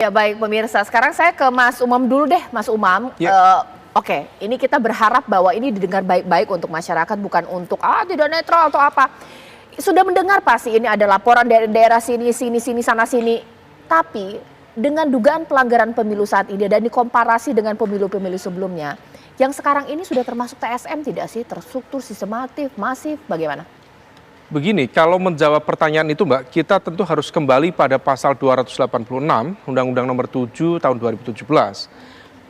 Ya baik pemirsa, sekarang saya ke Mas Umam dulu deh, Mas Umam. Ya. Oke, ini kita berharap bahwa ini didengar baik-baik untuk masyarakat, bukan untuk tidak netral atau apa. Sudah mendengar pasti ini ada laporan dari daerah sini, sana, sini. Tapi dengan dugaan pelanggaran pemilu saat ini dan dikomparasi dengan pemilu-pemilu sebelumnya, yang sekarang ini sudah termasuk TSM tidak sih? Terstruktur, sistematif, masif, bagaimana? Begini, kalau menjawab pertanyaan itu Mbak, kita tentu harus kembali pada pasal 286 Undang-Undang Nomor 7 Tahun 2017.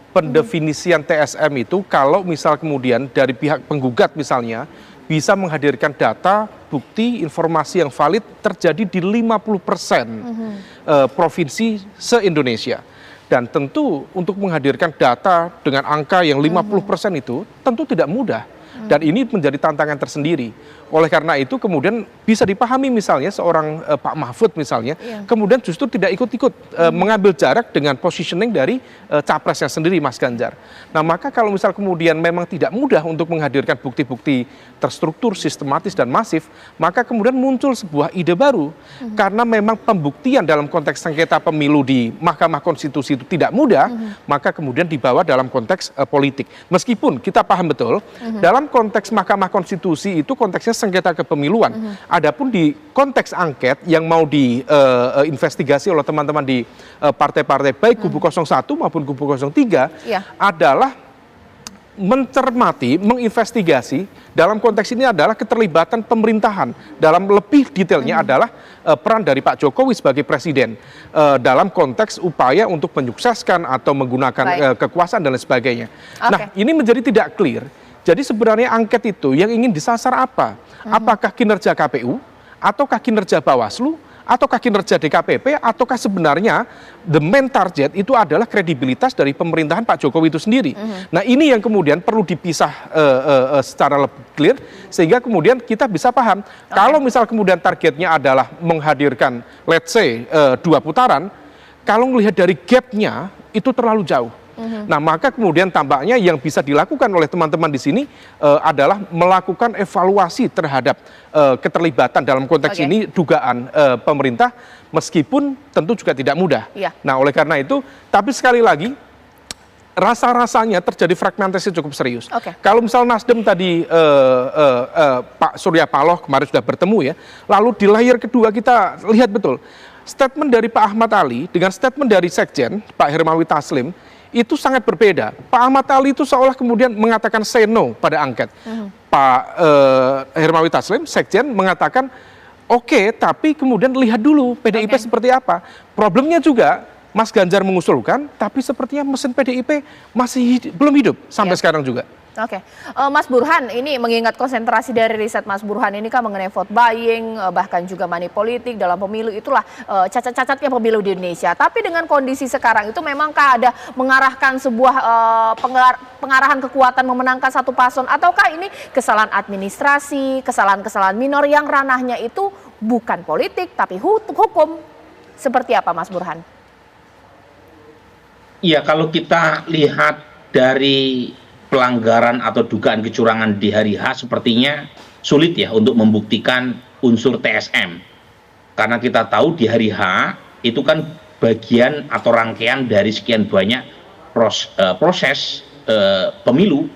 Pendefinisian TSM itu kalau misal kemudian dari pihak penggugat misalnya bisa menghadirkan data, bukti, informasi yang valid terjadi di 50% provinsi se-Indonesia. Dan tentu untuk menghadirkan data dengan angka yang 50% itu tentu tidak mudah. Dan ini menjadi tantangan tersendiri. Oleh karena itu kemudian bisa dipahami misalnya seorang Pak Mahfud misalnya, kemudian justru tidak ikut-ikut mengambil jarak dengan positioning dari capresnya sendiri Mas Ganjar. Nah maka kalau misal kemudian memang tidak mudah untuk menghadirkan bukti-bukti terstruktur, sistematis dan masif, maka kemudian muncul sebuah ide baru. Karena memang pembuktian dalam konteks sengketa pemilu di Mahkamah Konstitusi itu tidak mudah, maka kemudian dibawa dalam konteks politik. Meskipun kita paham betul, dalam konteks Mahkamah Konstitusi itu konteksnya sengketa kepemiluan. Adapun di konteks angket yang mau diinvestigasi oleh teman-teman di partai-partai baik kubu 01 maupun kubu 03 adalah mencermati, menginvestigasi dalam konteks ini adalah keterlibatan pemerintahan. Dalam lebih detailnya adalah peran dari Pak Jokowi sebagai presiden dalam konteks upaya untuk menyukseskan atau menggunakan kekuasaan dan lain sebagainya. Nah ini menjadi tidak clear. Jadi sebenarnya angket itu yang ingin disasar apa? Apakah kinerja KPU, ataukah kinerja Bawaslu, ataukah kinerja DKPP, ataukah sebenarnya the main target itu adalah kredibilitas dari pemerintahan Pak Jokowi itu sendiri. Nah ini yang kemudian perlu dipisah secara lebih clear, sehingga kemudian kita bisa paham. Kalau misal kemudian targetnya adalah menghadirkan let's say 2 putaran, kalau melihat dari gapnya itu terlalu jauh. Nah maka kemudian tampaknya yang bisa dilakukan oleh teman-teman di sini adalah melakukan evaluasi terhadap keterlibatan dalam konteks ini dugaan pemerintah, meskipun tentu juga tidak mudah. Nah oleh karena itu, tapi sekali lagi rasa-rasanya terjadi fragmentasi cukup serius. Kalau misal Nasdem tadi Pak Surya Paloh kemarin sudah bertemu ya, lalu di layar kedua kita lihat betul statement dari Pak Ahmad Ali dengan statement dari Sekjen Pak Hermawi Taslim itu sangat berbeda. Pak Ahmad Ali itu seolah kemudian mengatakan say no pada angket. Pak Hermawi Taslim, Sekjen, mengatakan oke, tapi kemudian lihat dulu PDIP seperti apa. Problemnya juga Mas Ganjar mengusulkan, tapi sepertinya mesin PDIP masih belum hidup sampai sekarang juga. Mas Burhan, ini mengingat konsentrasi dari riset Mas Burhan ini kan mengenai vote buying, bahkan juga money politik dalam pemilu, itulah cacat-cacatnya pemilu di Indonesia. Tapi dengan kondisi sekarang itu memangkah ada mengarahkan sebuah pengarahan kekuatan memenangkan satu paslon, ataukah ini kesalahan administrasi, kesalahan-kesalahan minor yang ranahnya itu bukan politik tapi hukum? Seperti apa Mas Burhan? Iya, kalau kita lihat dari pelanggaran atau dugaan kecurangan di hari H sepertinya sulit ya untuk membuktikan unsur TSM. Karena kita tahu di hari H itu kan bagian atau rangkaian dari sekian banyak proses pemilu.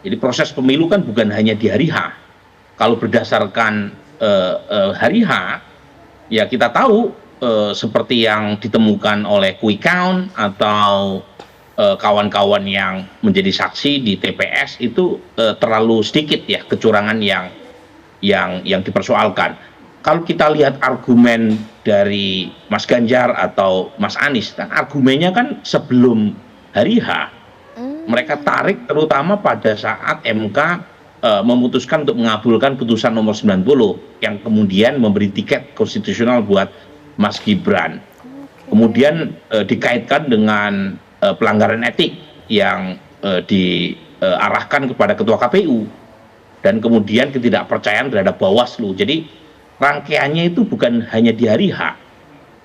Jadi proses pemilu kan bukan hanya di hari H. Kalau berdasarkan hari H, ya kita tahu seperti yang ditemukan oleh quick count atau kawan-kawan yang menjadi saksi di TPS itu terlalu sedikit ya kecurangan yang dipersoalkan. Kalau kita lihat argumen dari Mas Ganjar atau Mas Anies, kan argumennya kan sebelum hari H mereka tarik terutama pada saat MK memutuskan untuk mengabulkan putusan nomor 90 yang kemudian memberi tiket konstitusional buat Mas Gibran. Kemudian dikaitkan dengan pelanggaran etik yang diarahkan kepada Ketua KPU dan kemudian ketidakpercayaan terhadap Bawaslu. Jadi rangkaiannya itu bukan hanya di hari H.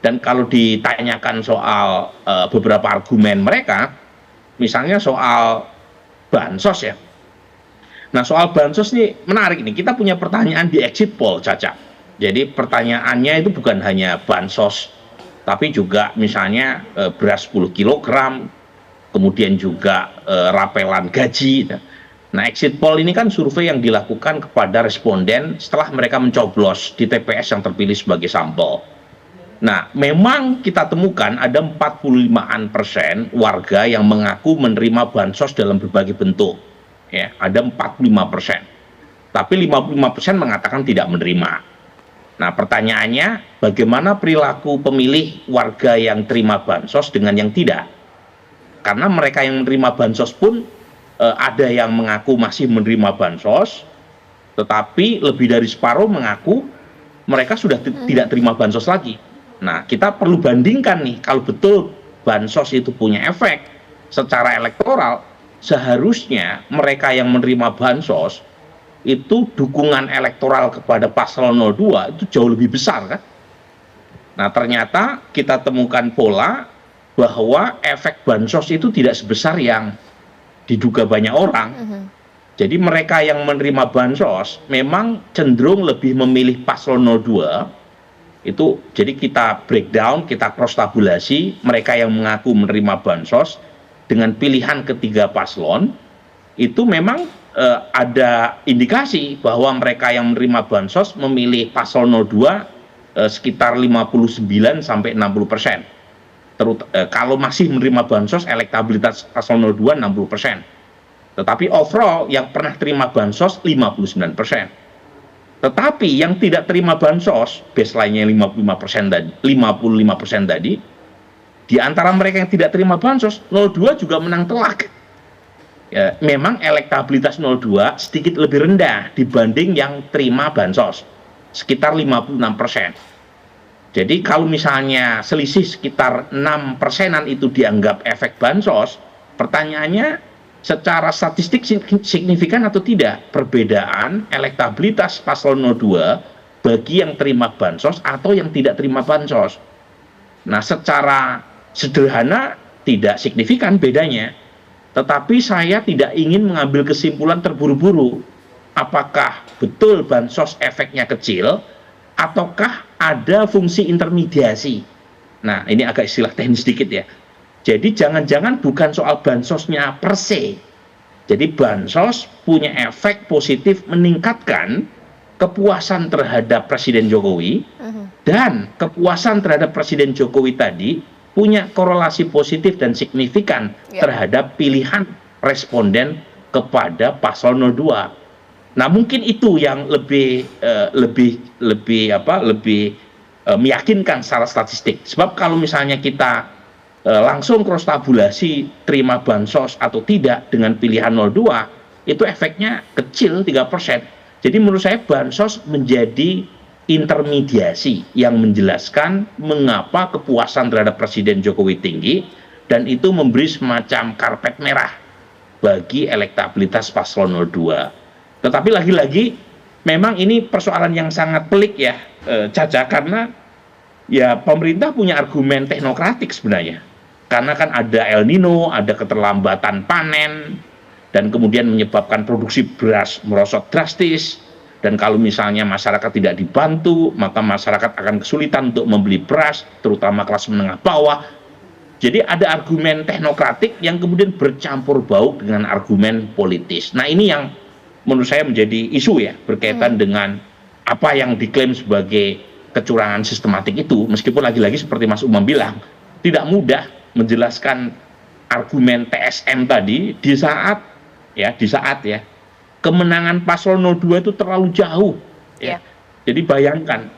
Dan kalau ditanyakan soal beberapa argumen mereka, misalnya soal bansos ya. Nah soal bansos ini menarik nih, kita punya pertanyaan di exit poll, Caca. Jadi pertanyaannya itu bukan hanya bansos tapi juga misalnya beras 10 kilogram, kemudian juga rapelan gaji. Nah, exit poll ini kan survei yang dilakukan kepada responden setelah mereka mencoblos di TPS yang terpilih sebagai sampel. Nah, memang kita temukan ada 45% warga yang mengaku menerima bansos dalam berbagai bentuk. Ya, ada 45%. Tapi 55% mengatakan tidak menerima. Nah, pertanyaannya, bagaimana perilaku pemilih warga yang terima bansos dengan yang tidak? Karena mereka yang menerima bansos pun ada yang mengaku masih menerima bansos, tetapi lebih dari separuh mengaku mereka sudah tidak terima bansos lagi. Nah, kita perlu bandingkan nih, kalau betul bansos itu punya efek secara elektoral, seharusnya mereka yang menerima bansos itu dukungan elektoral kepada paslon 02 itu jauh lebih besar kan. Nah, ternyata kita temukan pola bahwa efek bansos itu tidak sebesar yang diduga banyak orang. Jadi mereka yang menerima bansos memang cenderung lebih memilih paslon 02. Itu jadi kita breakdown, kita cross tabulasi mereka yang mengaku menerima bansos dengan pilihan ketiga paslon itu memang ada indikasi bahwa mereka yang menerima bansos memilih paslon 02 sekitar 59 sampai 60%. Kalau masih menerima bansos elektabilitas paslon 02 60%. Tetapi overall yang pernah terima bansos 59%. Tetapi yang tidak terima bansos, baseline-nya 55% tadi, 55% tadi, di antara mereka yang tidak terima bansos, 02 juga menang telak. Ya, memang elektabilitas 02 sedikit lebih rendah dibanding yang terima bansos, sekitar 56%. Jadi kalau misalnya selisih sekitar 6%-an itu dianggap efek bansos, pertanyaannya, secara statistik signifikan atau tidak perbedaan elektabilitas paslon 02 bagi yang terima bansos atau yang tidak terima bansos. Nah, secara sederhana tidak signifikan bedanya, tetapi saya tidak ingin mengambil kesimpulan terburu-buru apakah betul bansos efeknya kecil ataukah ada fungsi intermediasi. Nah, ini agak istilah teknis sedikit ya. Jadi jangan-jangan bukan soal bansosnya per se. Jadi bansos punya efek positif meningkatkan kepuasan terhadap Presiden Jokowi dan kepuasan terhadap Presiden Jokowi tadi punya korelasi positif dan signifikan terhadap pilihan responden kepada paslon 02. Nah, mungkin itu yang lebih meyakinkan secara statistik. Sebab kalau misalnya kita langsung cross tabulasi terima bansos atau tidak dengan pilihan 02 itu efeknya kecil 3%. Jadi menurut saya bansos menjadi intermediasi yang menjelaskan mengapa kepuasan terhadap Presiden Jokowi tinggi dan itu memberi semacam karpet merah bagi elektabilitas paslon 02. Tetapi lagi-lagi memang ini persoalan yang sangat pelik ya, Caca, karena ya pemerintah punya argumen teknokratik sebenarnya. Karena kan ada El Nino, ada keterlambatan panen, dan kemudian menyebabkan produksi beras merosot drastis. Dan kalau misalnya masyarakat tidak dibantu, maka masyarakat akan kesulitan untuk membeli beras, terutama kelas menengah bawah. Jadi ada argumen teknokratik yang kemudian bercampur baur dengan argumen politis. Nah, ini yang menurut saya menjadi isu ya, berkaitan dengan apa yang diklaim sebagai kecurangan sistematik itu. Meskipun lagi-lagi seperti Mas Umam bilang, tidak mudah menjelaskan argumen TSM tadi di saat kemenangan paslon 02 itu terlalu jauh ya. Jadi bayangkan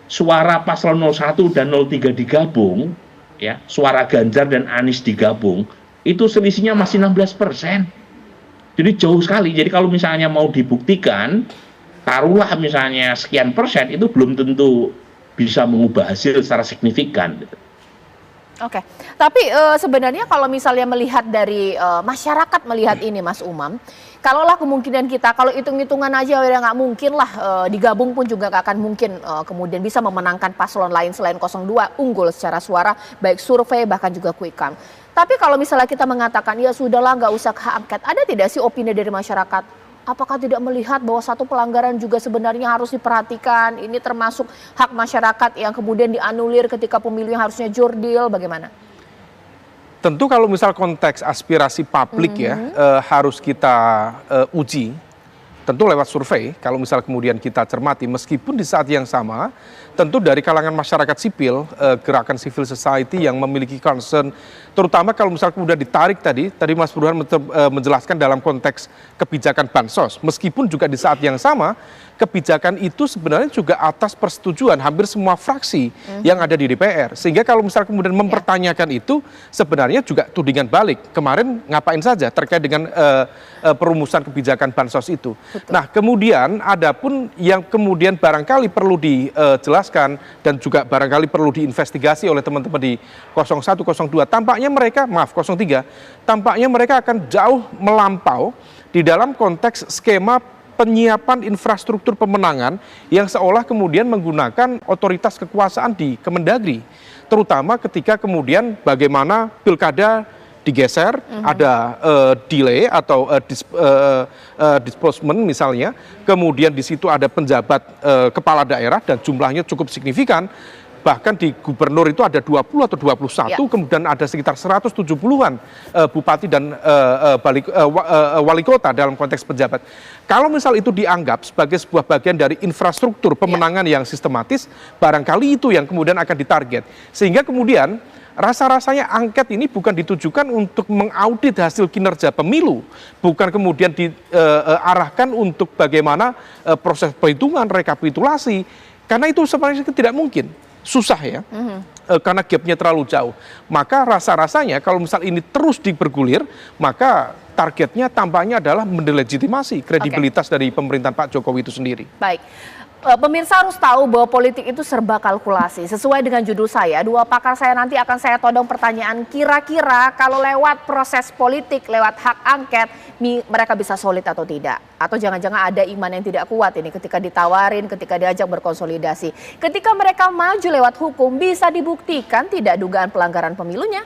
suara paslon 01 dan 03 digabung ya, suara Ganjar dan Anies digabung itu selisihnya masih 16%. Jadi jauh sekali. Jadi kalau misalnya mau dibuktikan taruhlah misalnya sekian persen, itu belum tentu bisa mengubah hasil secara signifikan gitu. Oke, tapi sebenarnya kalau misalnya melihat dari masyarakat melihat ini, Mas Umam, kalaulah kemungkinan kita, kalau hitung-hitungan aja udah nggak mungkin lah, digabung pun juga nggak akan mungkin kemudian bisa memenangkan paslon lain selain 02 unggul secara suara, baik survei bahkan juga quick count. Tapi kalau misalnya kita mengatakan ya sudahlah nggak usah hak angket, ada tidak sih opini dari masyarakat? apakah tidak melihat bahwa satu pelanggaran juga sebenarnya harus diperhatikan? Ini termasuk hak masyarakat yang kemudian dianulir ketika pemilu yang harusnya jurdil, bagaimana? Tentu kalau misal konteks aspirasi publik ya harus kita uji. Tentu lewat survei, kalau misal kemudian kita cermati, meskipun di saat yang sama, tentu dari kalangan masyarakat sipil, gerakan civil society yang memiliki concern, terutama kalau misal kemudian ditarik tadi Mas Burhan menjelaskan dalam konteks kebijakan bansos, meskipun juga di saat yang sama, kebijakan itu sebenarnya juga atas persetujuan hampir semua fraksi yang ada di DPR. Sehingga kalau misal kemudian mempertanyakan itu, sebenarnya juga tudingan balik. Kemarin ngapain saja terkait dengan perumusan kebijakan bansos itu. Betul. Nah, kemudian adapun yang kemudian barangkali perlu dijelaskan dan juga barangkali perlu diinvestigasi oleh teman-teman di 01, 02, tampaknya mereka, maaf 03, tampaknya mereka akan jauh melampau di dalam konteks skema penyiapan infrastruktur pemenangan yang seolah kemudian menggunakan otoritas kekuasaan di Kemendagri. Terutama ketika kemudian bagaimana pilkada digeser, ada delay atau disbursement misalnya, kemudian di situ ada penjabat kepala daerah dan jumlahnya cukup signifikan. Bahkan di gubernur itu ada 20 atau 21, kemudian ada sekitar 170-an bupati dan wali kota dalam konteks pejabat. Kalau misal itu dianggap sebagai sebuah bagian dari infrastruktur pemenangan yang sistematis, barangkali itu yang kemudian akan ditarget. Sehingga kemudian rasa-rasanya angket ini bukan ditujukan untuk mengaudit hasil kinerja pemilu, bukan kemudian diarahkan untuk bagaimana proses perhitungan, rekapitulasi, karena itu sebenarnya tidak mungkin. Susah ya, karena gapnya terlalu jauh. Maka rasa-rasanya kalau misal ini terus dibergulir, maka targetnya tampaknya adalah mendelegitimasi kredibilitas dari pemerintahan Pak Jokowi itu sendiri. Baik. Pemirsa harus tahu bahwa politik itu serba kalkulasi. Sesuai dengan judul saya, dua pakar saya nanti akan saya todong pertanyaan, kira-kira kalau lewat proses politik, lewat hak angket, mereka bisa solid atau tidak? Atau jangan-jangan ada iman yang tidak kuat ini ketika ditawarin, ketika diajak berkonsolidasi. Ketika mereka maju lewat hukum, bisa dibuktikan tidak dugaan pelanggaran pemilunya?